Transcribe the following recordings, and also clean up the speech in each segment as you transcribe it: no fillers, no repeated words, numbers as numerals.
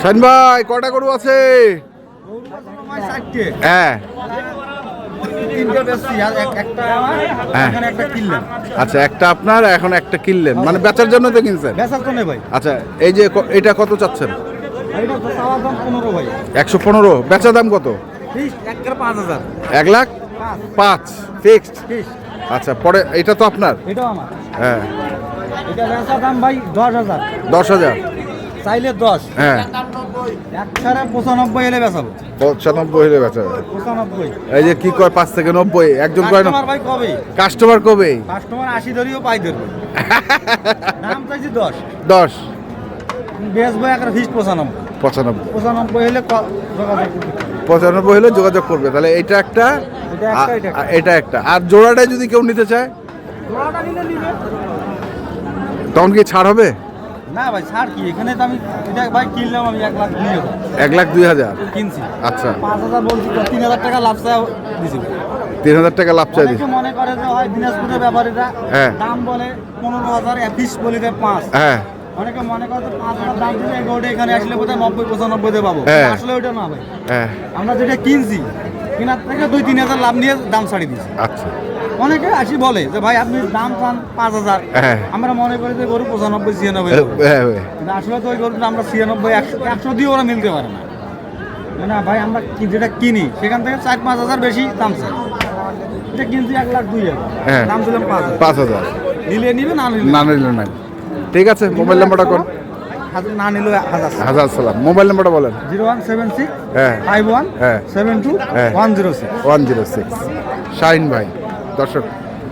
Shine ভাই কটা গরু আছে? হ্যাঁ আচ্ছা, একটা আপনার, এখন একটা কিনলেন, মানে বেচার জন্য তো কিনছেন? আচ্ছা, এই যে এটা কত চাচ্ছেন? 115। বেচা দাম কত? 1,05,000 ফিক্সড। আচ্ছা, পরে এটা তো আপনার? হ্যাঁ, এটা বেচা দাম ভাই 10,000। 10,000 চাইলে 10। হ্যাঁ, 95 হলে বেচাবো। 95 হলে বেচা যাবে। 95। এই যে কি কয় 5 থেকে 90, একজন কয় না। কাস্টমার ভাই কবে? কাস্টমার কবে? কাস্টমার 80 ধরিও পাই ধরবে। দাম চাইছি 10। 10। বেচবো একটা ফিক্সড 95। 95 হলে যোগাযোগ করবে। 95 হলে যোগাযোগ করবে। তাহলে এটা একটা, এটা একটা, আর জোড়াটাই যদি কেউ নিতে চায় জোড়াটা নিলে নিবে। তখন কি ছাড় হবে? না ভাই, ছাড় কি, এখানে তো আমি এটা ভাই কিনলাম আমি 1,02,000। 1,02,000 কিনছি। আচ্ছা, 5,000 বলছি, 3,000 টাকা লাভ চাই দিছি। 3,000 টাকা লাভ চাই দিছি। অনেকে মনে করে যে হয় দিনাজপুরের ব্যাপারীরা হ্যাঁ। দাম বলে 15,000, ফিস বলি দেয় 5। হ্যাঁ, অনেকে মনে করে 5,000 দাম দিলে এগোটা এখানে আসলে বোধহয় 90-95 দিয়ে পাবো। হ্যাঁ। আসলে ওইটা না ভাই, হ্যাঁ, আমরা যেটা কিনছি কেনার থেকে 2-3,000 লাভ নিয়ে দাম ছাড়ি দিচ্ছি। আচ্ছা, অনেকে আসি বলে যে ভাই আপনি দাম চান 5,000, হ্যাঁ। আমরা মনে করি যে গরু 95-96 হ্যাঁ, কিন্তু আসলে তো ওই গরুটা আমরা 96-100 দিয়ে ওরা মিলতে পারে না। না ভাই, আমরা যেটা কিনি সেখান থেকে 4-5,000 বেশি দাম চাই। এটা কিনছি 1,02,000, হ্যাঁ। দাম দিলাম 5,000। 5,000 নিলে নিবে, না নিলে না নিলে নাই। ঠিক আছে, মোবাইল নাম্বারটা কোন? না নিলে 1,000। হাজার সালাম। মোবাইল নাম্বারটা বলেন। 0176 হ্যাঁ। 51 হ্যাঁ। 72 হ্যাঁ। 106। 106 শাহিন ভাই। দর্শক,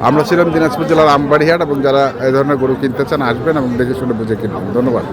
আমরা ছিলাম দিনাজপুর জেলার আমবাড়িহাট, এবং যারা এই ধরনের গরু কিনতে চান আসবেন এবং দেখে শুনে বুঝে কিনবেন। ধন্যবাদ।